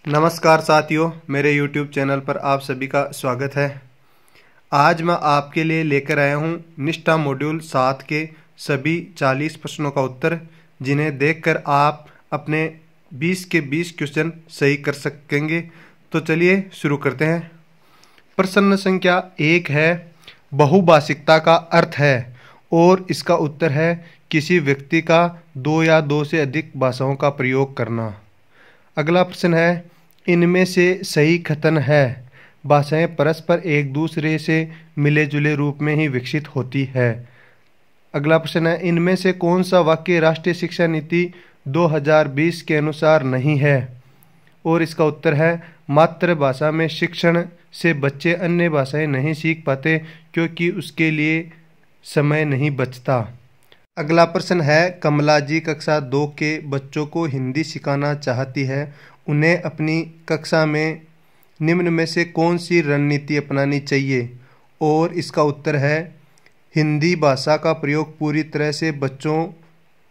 नमस्कार साथियों, मेरे YouTube चैनल पर आप सभी का स्वागत है। आज मैं आपके लिए लेकर आया हूं निष्ठा मॉड्यूल 7 के सभी 40 प्रश्नों का उत्तर, जिन्हें देखकर आप अपने 20 के 20 क्वेश्चन सही कर सकेंगे। तो चलिए शुरू करते हैं। प्रश्न संख्या 1 है, बहुभाषिकता का अर्थ है, और इसका उत्तर है किसी व्यक्ति का 2 या 2 से अधिक भाषाओं का प्रयोग करना। अगला प्रश्न है, इनमें से सही कथन है भाषाएं परस्पर एक दूसरे से मिले जुले रूप में ही विकसित होती है। अगला प्रश्न है, इनमें से कौन सा वाक्य राष्ट्रीय शिक्षा नीति 2020 के अनुसार नहीं है, और इसका उत्तर है मातृभाषा में शिक्षण से बच्चे अन्य भाषाएं नहीं सीख पाते क्योंकि उसके लिए समय नहीं बचता। अगला प्रश्न है, कमला जी कक्षा 2 के बच्चों को हिंदी सिखाना चाहती है, उन्हें अपनी कक्षा में निम्न में से कौन सी रणनीति अपनानी चाहिए, और इसका उत्तर है हिंदी भाषा का प्रयोग पूरी तरह से बच्चों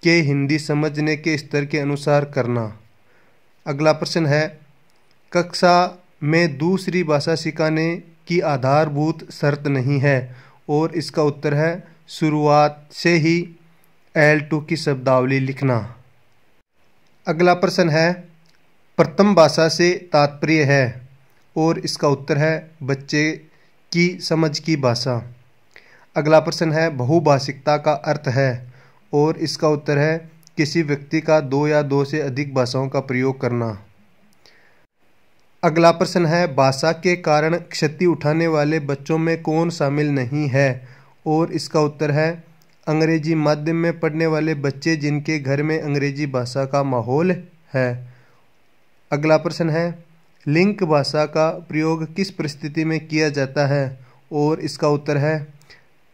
के हिंदी समझने के स्तर के अनुसार करना। अगला प्रश्न है, कक्षा में दूसरी भाषा सिखाने की आधारभूत शर्त नहीं है, और इसका उत्तर है शुरुआत से ही L2 की शब्दावली लिखना। अगला प्रश्न है, प्रथम भाषा से तात्पर्य है, और इसका उत्तर है बच्चे की समझ की भाषा। अगला प्रश्न है, बहुभाषिकता का अर्थ है, और इसका उत्तर है किसी व्यक्ति का 2 या 2 से अधिक भाषाओं का प्रयोग करना। अगला प्रश्न है, भाषा के कारण क्षति उठाने वाले बच्चों में कौन शामिल नहीं है, और इसका उत्तर है अंग्रेजी माध्यम में पढ़ने वाले बच्चे जिनके घर में अंग्रेजी भाषा का माहौल है। अगला प्रश्न है, लिंक भाषा का प्रयोग किस परिस्थिति में किया जाता है, और इसका उत्तर है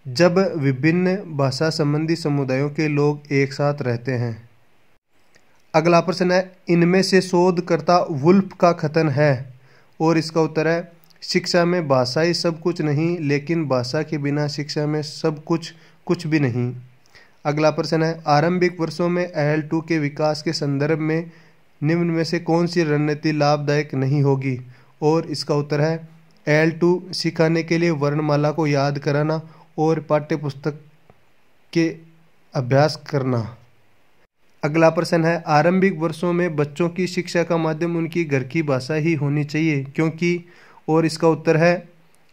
जब विभिन्न भाषा संबंधी समुदायों के लोग एक साथ रहते हैं। अगला प्रश्न है, इनमें से शोधकर्ता वुल्फ का कथन है, और इसका उत्तर है शिक्षा में भाषा ही सब कुछ नहीं, लेकिन भाषा के बिना शिक्षा में सब कुछ भी नहीं। अगला प्रश्न है, आरंभिक वर्षों में L2 के विकास के संदर्भ में निम्न में से कौन सी रणनीति लाभदायक नहीं होगी, और इसका उत्तर है L2 सिखाने के लिए वर्णमाला को याद कराना और पाठ्यपुस्तक के अभ्यास करना। अगला प्रश्न है, आरंभिक वर्षों में बच्चों की शिक्षा का माध्यम उनकी घर की भाषा ही होनी चाहिए क्योंकि, और इसका उत्तर है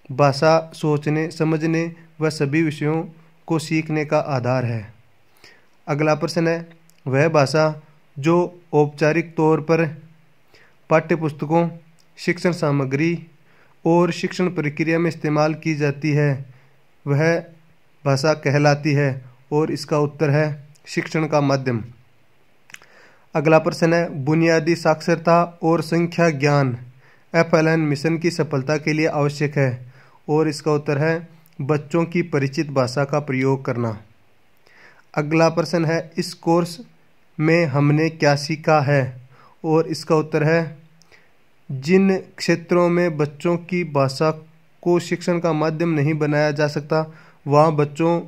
भाषा सोचने, समझने व सभी विषयों को सीखने का आधार है। अगला प्रश्न है, वह भाषा जो औपचारिक तौर पर पाठ्यपुस्तकों, शिक्षण सामग्री और शिक्षण प्रक्रिया में इस्तेमाल की जाती है, वह भाषा कहलाती है, और इसका उत्तर है शिक्षण का माध्यम। अगला प्रश्न है, बुनियादी साक्षरता और संख्या ज्ञान FLN मिशन की सफलता के लिए आवश्यक है, और इसका उत्तर है बच्चों की परिचित भाषा का प्रयोग करना। अगला प्रश्न है, इस कोर्स में हमने क्या सीखा है, और इसका उत्तर है जिन क्षेत्रों में बच्चों की भाषा को शिक्षण का माध्यम नहीं बनाया जा सकता, वहाँ बच्चों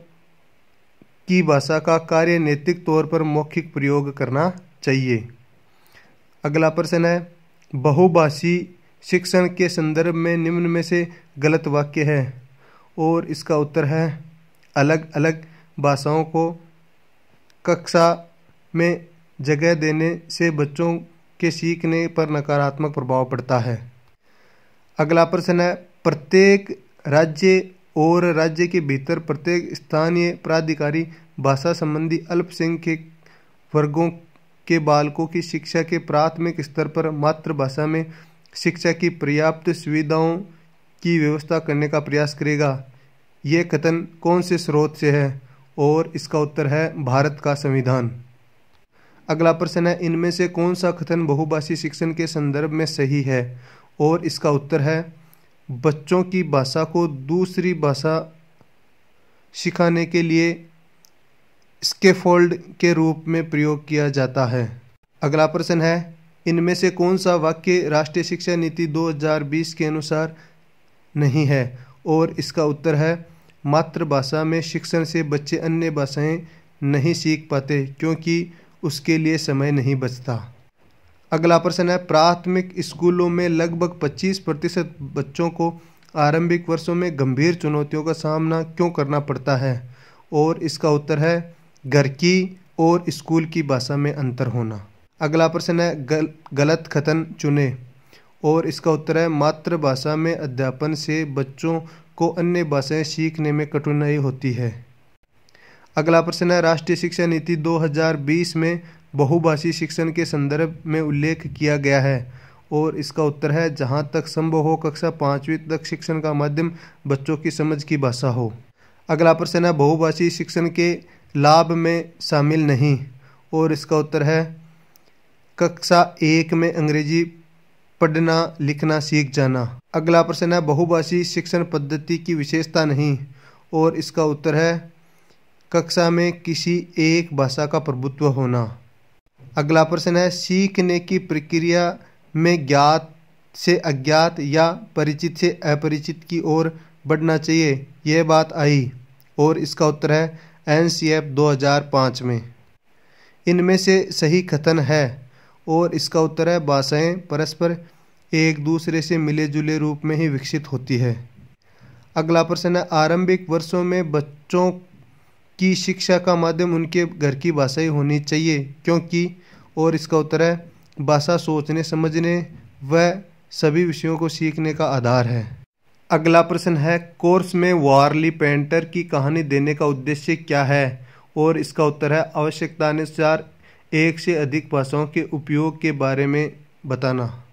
की भाषा का कार्य नैतिक तौर पर मौखिक प्रयोग करना चाहिए। अगला प्रश्न है, बहुभाषी शिक्षण के संदर्भ में निम्न में से गलत वाक्य है, और इसका उत्तर है अलग अलग भाषाओं को कक्षा में जगह देने से बच्चों के सीखने पर नकारात्मक प्रभाव पड़ता है। अगला प्रश्न है, प्रत्येक राज्य और राज्य के भीतर प्रत्येक स्थानीय प्राधिकारी भाषा संबंधी अल्पसंख्यक वर्गों के बालकों की शिक्षा के प्राथमिक स्तर पर मातृभाषा में शिक्षा की पर्याप्त सुविधाओं की व्यवस्था करने का प्रयास करेगा। ये कथन कौन से स्रोत से है, और इसका उत्तर है भारत का संविधान। अगला प्रश्न है, इनमें से कौन सा कथन बहुभाषी शिक्षण के संदर्भ में सही है, और इसका उत्तर है बच्चों की भाषा को दूसरी भाषा सिखाने के लिए स्कैफोल्ड के रूप में प्रयोग किया जाता है। अगला प्रश्न है, इनमें से कौन सा वाक्य राष्ट्रीय शिक्षा नीति 2020 के अनुसार नहीं है, और इसका उत्तर है मातृभाषा में शिक्षण से बच्चे अन्य भाषाएं नहीं सीख पाते क्योंकि उसके लिए समय नहीं बचता। अगला प्रश्न है, प्राथमिक स्कूलों में लगभग 25% बच्चों को आरंभिक वर्षों में गंभीर चुनौतियों का सामना क्यों करना पड़ता है? और इसका उत्तर है घर की और स्कूल की भाषा में अंतर होना। अगला प्रश्न है, गलत कथन चुने। और इसका उत्तर है मातृभाषा में अध्यापन से बच्चों को अन्य भाषाएं सीखने में कठिनाई होती है। अगला प्रश्न है, राष्ट्रीय शिक्षा नीति 2020 में बहुभाषी शिक्षण के संदर्भ में उल्लेख किया गया है। और इसका उत्तर है जहां तक संभव हो कक्षा 5वीं तक शिक्षण का माध्यम बच्चों की समझ की भाषा हो। अगला प्रश्न है, बहुभाषी शिक्षण के लाभ में शामिल नहीं। और इसका उत्तर है कक्षा 1 में अंग्रेजी पढ़ना लिखना सीख जाना। अगला प्रश्न है, बहुभाषी शिक्षण पद्धति की विशेषता नहीं। और इसका उत्तर है कक्षा में किसी एक भाषा का प्रभुत्व होना। अगला प्रश्न है, सीखने की प्रक्रिया में ज्ञात से अज्ञात या परिचित से अपरिचित की ओर बढ़ना चाहिए, यह बात आई। और इसका उत्तर है NCF 2005 में। इनमें से सही कथन है। और इसका उत्तर है भाषाएं परस्पर एक दूसरे से मिले जुले रूप में ही विकसित होती है। अगला प्रश्न है, आरंभिक वर्षों में बच्चों की शिक्षा का माध्यम उनके घर की भाषा ही होनी चाहिए, क्योंकि। और इसका उत्तर है भाषा सोचने समझने व सभी विषयों को सीखने का आधार है। अगला प्रश्न है, कोर्स में वारली पेंटर की कहानी देने का उद्देश्य क्या है? और इसका उत्तर है आवश्यकतानुसार एक से अधिक भाषाओं के उपयोग के बारे में बताना।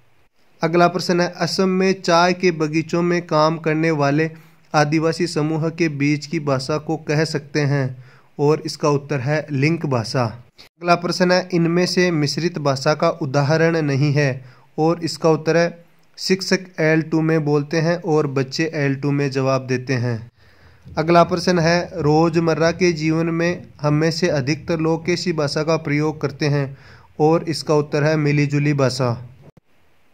अगला प्रश्न है, असम में चाय के बगीचों में काम करने वाले आदिवासी समूह के बीच की भाषा को कह सकते हैं। और इसका उत्तर है लिंक भाषा। अगला प्रश्न है, इनमें से मिश्रित भाषा का उदाहरण नहीं है। और इसका उत्तर है शिक्षक L2 में बोलते हैं और बच्चे L2 में जवाब देते हैं। अगला प्रश्न है, रोजमर्रा के जीवन में हम में से अधिकतर लोग कैसी भाषा का प्रयोग करते हैं? और इसका उत्तर है मिलीजुली भाषा।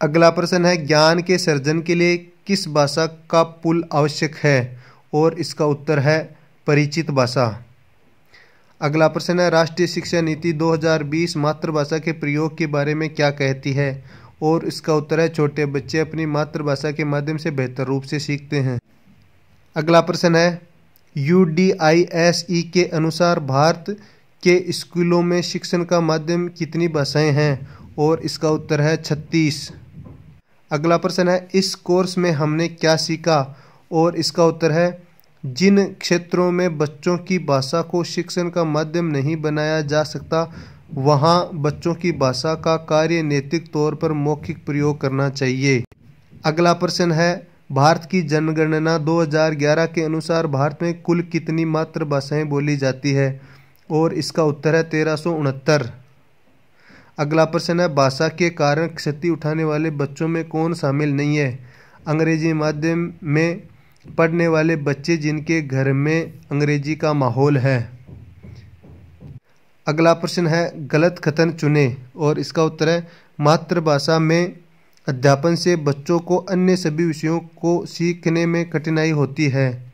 अगला प्रश्न है, ज्ञान के सर्जन के लिए किस भाषा का पुल आवश्यक है? और इसका उत्तर है परिचित भाषा। अगला प्रश्न है, राष्ट्रीय शिक्षा नीति 2020 मातृभाषा के प्रयोग के बारे में क्या कहती है? और इसका उत्तर है छोटे बच्चे अपनी मातृभाषा के माध्यम से बेहतर रूप से सीखते हैं। अगला प्रश्न है, UDISE के अनुसार भारत के स्कूलों में शिक्षण का माध्यम कितनी भाषाएं हैं? और इसका उत्तर है 36। अगला प्रश्न है, इस कोर्स में हमने क्या सीखा? और इसका उत्तर है जिन क्षेत्रों में बच्चों की भाषा को शिक्षण का माध्यम नहीं बनाया जा सकता वहां बच्चों की भाषा का कार्य नैतिक तौर पर मौखिक प्रयोग करना चाहिए। अगला प्रश्न है, भारत की जनगणना 2011 के अनुसार भारत में कुल कितनी मातृभाषाएं बोली जाती है? और इसका उत्तर है 1369। अगला प्रश्न है, भाषा के कारण क्षति उठाने वाले बच्चों में कौन शामिल नहीं है? अंग्रेजी माध्यम में पढ़ने वाले बच्चे जिनके घर में अंग्रेजी का माहौल है। अगला प्रश्न है, गलत कथन चुने। और इसका उत्तर है मातृभाषा में अध्यापन से बच्चों को अन्य सभी विषयों को सीखने में कठिनाई होती है।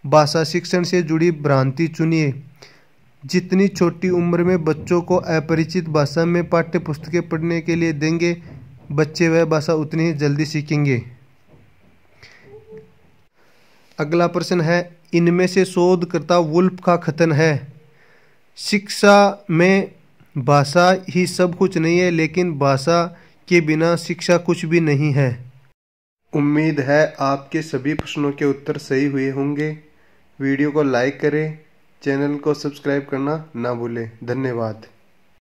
भाषा शिक्षण से जुड़ी भ्रांति चुनिए। जितनी छोटी उम्र में बच्चों को अपरिचित भाषा में पाठ्य पुस्तकें पढ़ने के लिए देंगे बच्चे वह भाषा उतनी ही जल्दी सीखेंगे। अगला प्रश्न है, इनमें से शोधकर्ता वुल्फ का कथन है शिक्षा में भाषा ही सब कुछ नहीं है, लेकिन भाषा के बिना शिक्षा कुछ भी नहीं है। उम्मीद है आपके सभी प्रश्नों के उत्तर सही हुए होंगे। वीडियो को लाइक करें, चैनल को सब्सक्राइब करना ना भूलें। धन्यवाद।